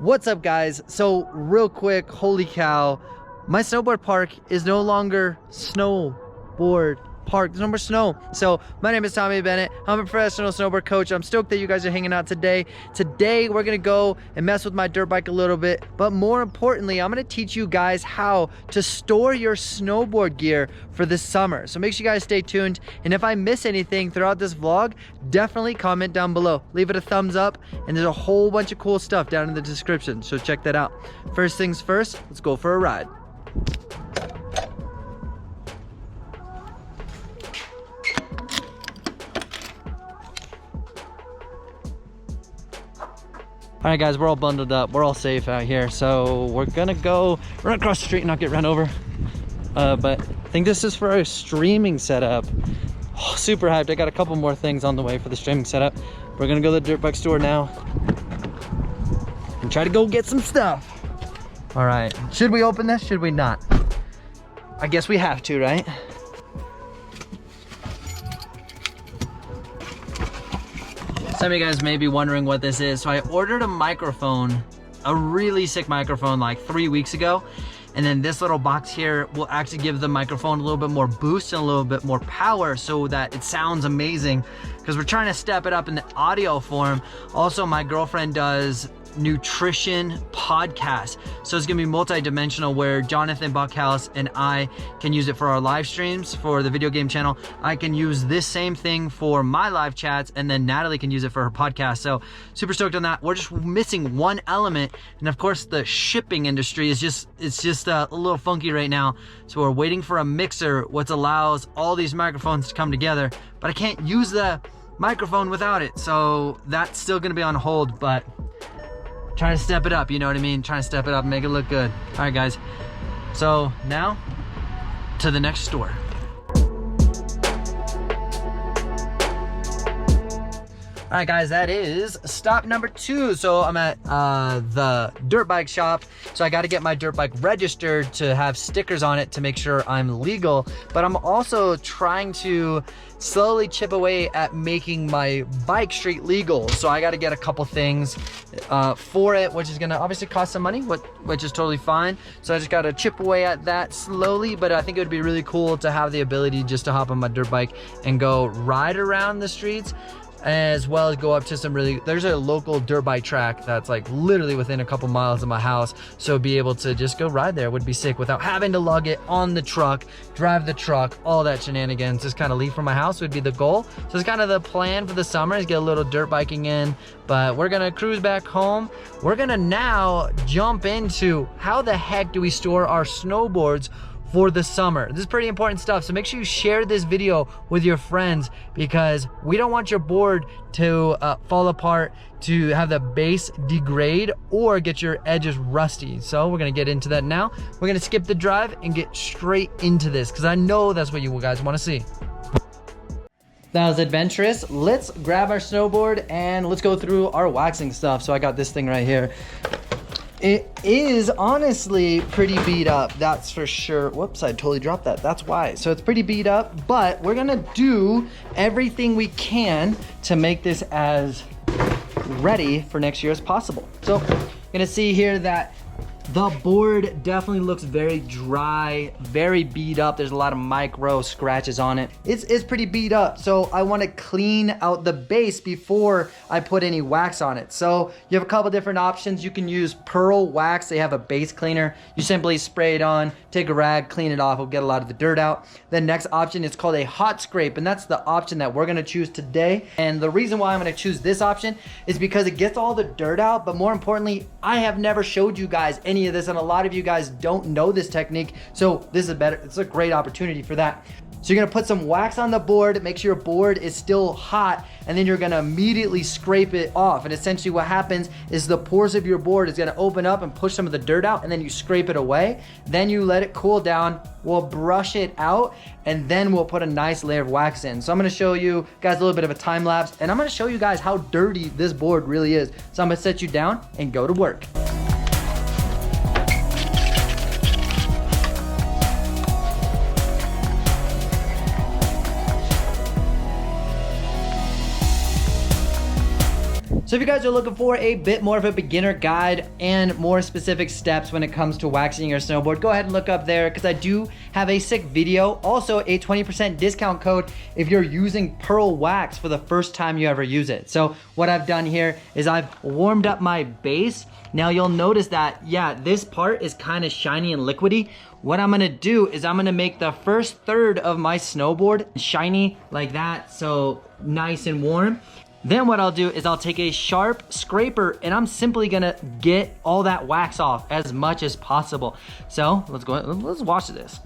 What's up, guys? So real quick, holy cow, my snowboard park is no longer snowboard park. There's no more snow. So my name is Tommy Bennett. I'm a professional snowboard coach. I'm stoked that you guys are hanging out today. Today we're gonna go and mess with my dirt bike a little bit, but more importantly, I'm gonna teach you guys how to store your snowboard gear for the summer. So make sure you guys stay tuned, and if I miss anything throughout this vlog, definitely comment down below. Leave it a thumbs up, and there's a whole bunch of cool stuff down in the description, so check that out. First things first, let's go for a ride. All right, guys, we're all bundled up. We're all safe out here. So we're gonna go run across the street and not get run over. But I think this is for our streaming setup. Oh, super hyped. I got a couple more things on the way for the streaming setup. We're gonna go to the dirt bike store now and try to go get some stuff. All right, should we open this? Should we not? I guess we have to, right? Some of you guys may be wondering what this is. So I ordered a microphone, a really sick microphone, like 3 weeks ago. And then this little box here will actually give the microphone a little bit more boost and a little bit more power so that it sounds amazing, because we're trying to step it up in the audio form. Also, my girlfriend does nutrition podcast, so it's gonna be multi-dimensional, where Johnathan Buckhouse and I can use it for our live streams for the video game channel. I can use this same thing for my live chats, and then Natalie can use it for her podcast. So super stoked on that. We're just missing one element, and of course the shipping industry is just a little funky right now, so we're waiting for a mixer which allows all these microphones to come together, but I can't use the microphone without it, so that's still gonna be on hold. But trying to step it up, you know what I mean? Trying to step it up and make it look good. All right, guys. So now to the next store. All right, guys, that is stop number 2. So I'm at the dirt bike shop. So I got to get my dirt bike registered to have stickers on it to make sure I'm legal. But I'm also trying to slowly chip away at making my bike street legal. So I got to get a couple things for it, which is going to obviously cost some money, which is totally fine. So I just got to chip away at that slowly. But I think it would be really cool to have the ability just to hop on my dirt bike and go ride around the streets, as well as go up to some there's a local dirt bike track that's like literally within a couple miles of my house, so be able to just go ride there would be sick without having to lug it on the truck, drive the truck, all that shenanigans. Just kind of leave from my house would be the goal. So it's kind of the plan for the summer, is get a little dirt biking in. But we're gonna cruise back home. We're gonna now jump into how the heck do we store our snowboards for the summer. This is pretty important stuff, so make sure you share this video with your friends, because we don't want your board to fall apart, to have the base degrade, or get your edges rusty. So we're gonna get into that now. We're gonna skip the drive and get straight into this, because I know that's what you guys want to see. That was adventurous. Let's grab our snowboard and let's go through our waxing stuff. So I got this thing right here. It is honestly pretty beat up, that's for sure. Whoops, I totally dropped that, that's why. So it's pretty beat up, but we're gonna do everything we can to make this as ready for next year as possible. So you're gonna see here that the board definitely looks very dry, very beat up. There's a lot of micro scratches on it. It's pretty beat up. So I want to clean out the base before I put any wax on it. So you have a couple different options. You can use Pearl Wax. They have a base cleaner. You simply spray it on, take a rag, clean it off. It'll get a lot of the dirt out. The next option is called a hot scrape, and that's the option that we're going to choose today. And the reason why I'm going to choose this option is because it gets all the dirt out, but more importantly, I have never showed you guys any of this, and a lot of you guys don't know this technique, so this is it's a great opportunity for that. So you're gonna put some wax on the board, make sure your board is still hot, and then you're gonna immediately scrape it off. And essentially what happens is the pores of your board is gonna open up and push some of the dirt out, and then you scrape it away. Then you let it cool down, we'll brush it out, and then we'll put a nice layer of wax in. So I'm gonna show you guys a little bit of a time lapse, and I'm gonna show you guys how dirty this board really is. So I'm gonna set you down and go to work. So if you guys are looking for a bit more of a beginner guide and more specific steps when it comes to waxing your snowboard, go ahead and look up there because I do have a sick video. Also a 20% discount code if you're using Pearl Wax for the first time you ever use it. So what I've done here is I've warmed up my base. Now you'll notice that, yeah, this part is kind of shiny and liquidy. What I'm gonna do is I'm gonna make the first third of my snowboard shiny like that, so nice and warm. Then what I'll do is I'll take a sharp scraper and I'm simply gonna get all that wax off as much as possible. So let's watch this.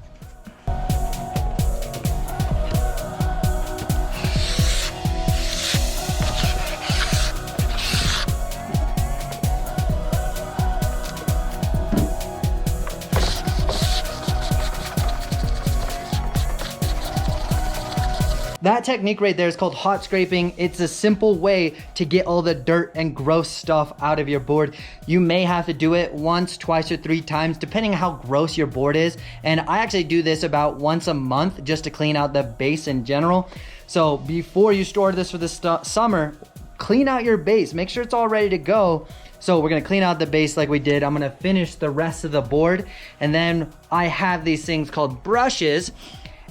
That technique right there is called hot scraping. It's a simple way to get all the dirt and gross stuff out of your board. You may have to do it once, twice, or 3 times, depending on how gross your board is. And I actually do this about once a month just to clean out the base in general. So before you store this for the summer, clean out your base. Make sure it's all ready to go. So we're gonna clean out the base like we did. I'm gonna finish the rest of the board. And then I have these things called brushes.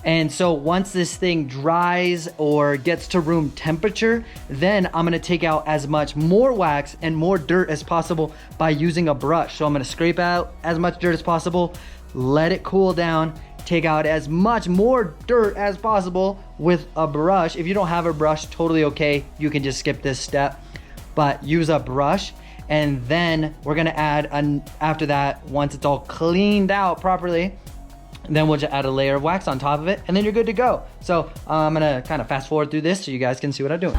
And so once this thing dries or gets to room temperature, then I'm gonna take out as much more wax and more dirt as possible by using a brush. So I'm gonna scrape out as much dirt as possible, let it cool down, take out as much more dirt as possible with a brush. If you don't have a brush, totally okay. You can just skip this step, but use a brush. And then we're gonna add, after that, once it's all cleaned out properly, then we'll just add a layer of wax on top of it, and then you're good to go. So I'm gonna kind of fast forward through this so you guys can see what I'm doing.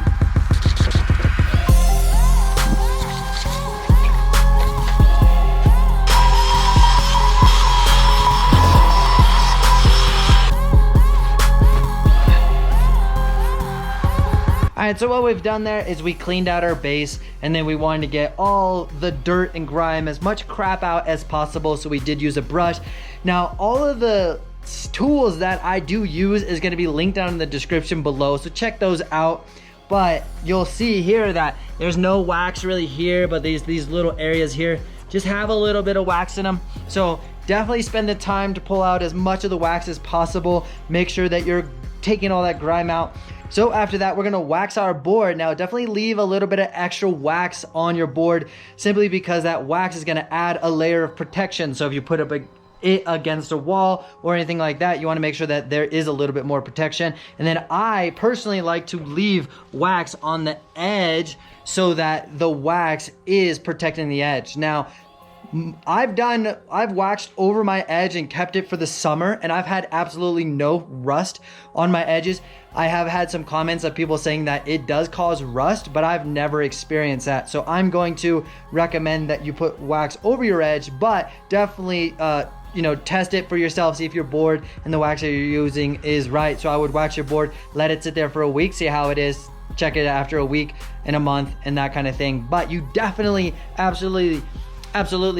All right, so what we've done there is we cleaned out our base, and then we wanted to get all the dirt and grime, as much crap out as possible, so we did use a brush. Now, all of the tools that I do use is gonna be linked down in the description below, so check those out. But you'll see here that there's no wax really here, but these little areas here just have a little bit of wax in them. So definitely spend the time to pull out as much of the wax as possible. Make sure that you're taking all that grime out. So after that, we're gonna wax our board. Now definitely leave a little bit of extra wax on your board simply because that wax is gonna add a layer of protection. So if you put it against a wall or anything like that, you wanna make sure that there is a little bit more protection. And then I personally like to leave wax on the edge so that the wax is protecting the edge. Now, I've waxed over my edge and kept it for the summer, and I've had absolutely no rust on my edges. I have had some comments of people saying that it does cause rust, but I've never experienced that. So I'm going to recommend that you put wax over your edge, but definitely test it for yourself, see if your board and the wax that you're using is right. So I would wax your board, let it sit there for a week, see how it is, check it after a week and a month and that kind of thing. But you definitely absolutely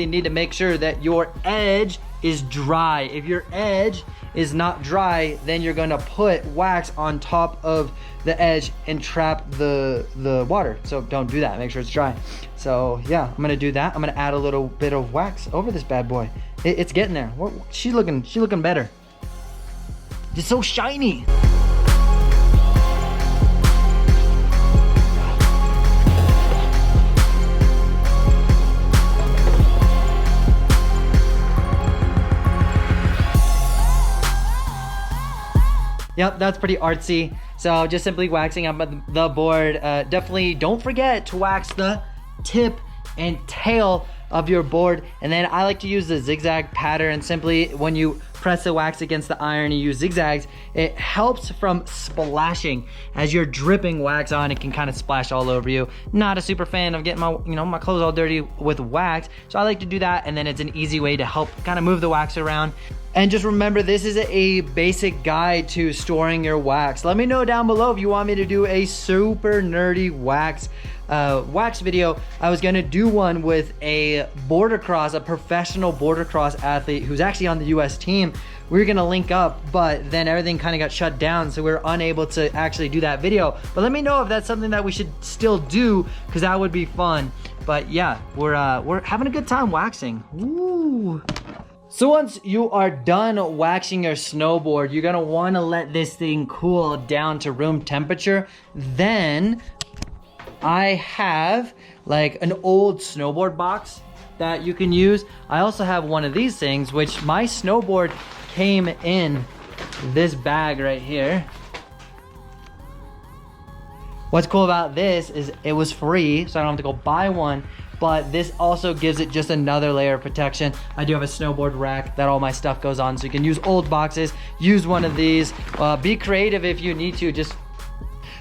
need to make sure that your edge is dry. If your edge is not dry, then you're gonna put wax on top of the edge and trap the water. So don't do that, make sure it's dry. So yeah, I'm gonna do that. I'm gonna add a little bit of wax over this bad boy. It's getting there. She's looking better. It's so shiny. Yep, that's pretty artsy. So just simply waxing up the board. Definitely don't forget to wax the tip and tail of your board. And then I like to use the zigzag pattern. Simply when you press the wax against the iron, you use zigzags, it helps from splashing. As you're dripping wax on, it can kind of splash all over you. Not a super fan of getting my clothes all dirty with wax, so I like to do that, and then it's an easy way to help kind of move the wax around. And just remember, this is a basic guide to storing your wax. Let me know down below if you want me to do a super nerdy wax video. I was gonna do one with a professional border cross athlete who's actually on the US team, we were gonna link up, but then everything kind of got shut down, so we were unable to actually do that video. But let me know if that's something that we should still do, because that would be fun. But yeah, we're having a good time waxing. Ooh. So once you are done waxing your snowboard, you're gonna wanna let this thing cool down to room temperature. Then I have like an old snowboard box that you can use. I also have one of these things, which my snowboard came in this bag right here. What's cool about this is it was free, so I don't have to go buy one, but this also gives it just another layer of protection. I do have a snowboard rack that all my stuff goes on, so you can use old boxes, use one of these. Be creative if you need to. Just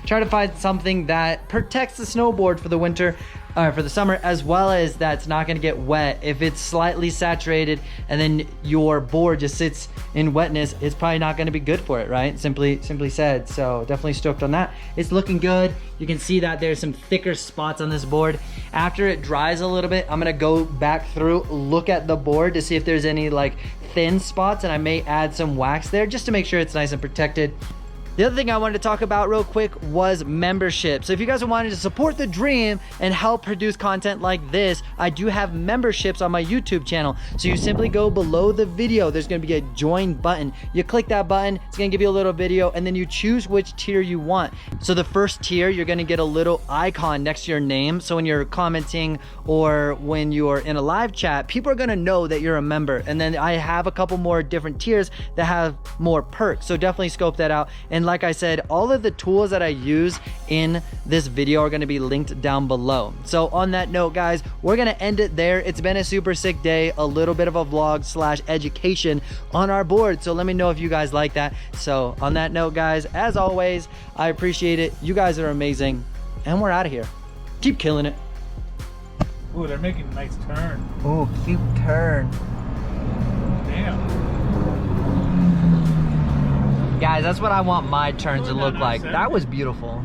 try to find something that protects the snowboard for the winter, for the summer, as well as that's not gonna get wet. If it's slightly saturated and then your board just sits in wetness, it's probably not gonna be good for it, right? Simply said. So definitely stoked on that. It's looking good. You can see that there's some thicker spots on this board. After it dries a little bit, I'm gonna go back through, look at the board to see if there's any like thin spots, and I may add some wax there just to make sure it's nice and protected. The other thing I wanted to talk about real quick was membership. So if you guys are wanting to support the dream and help produce content like this, I do have memberships on my YouTube channel. So you simply go below the video, there's gonna be a join button. You click that button, it's gonna give you a little video, and then you choose which tier you want. So the first tier, you're gonna get a little icon next to your name. So when you're commenting or when you're in a live chat, people are gonna know that you're a member. And then I have a couple more different tiers that have more perks. So definitely scope that out. And like I said, all of the tools that I use in this video are gonna be linked down below. So on that note, guys, we're gonna end it there. It's been a super sick day, a little bit of a vlog slash education on our board. So let me know if you guys like that. So on that note, guys, as always, I appreciate it. You guys are amazing, and we're out of here. Keep killing it. Ooh, they're making a nice turn. Oh, cute turn. Damn. Guys, that's what I want my turn to look like. That That was beautiful.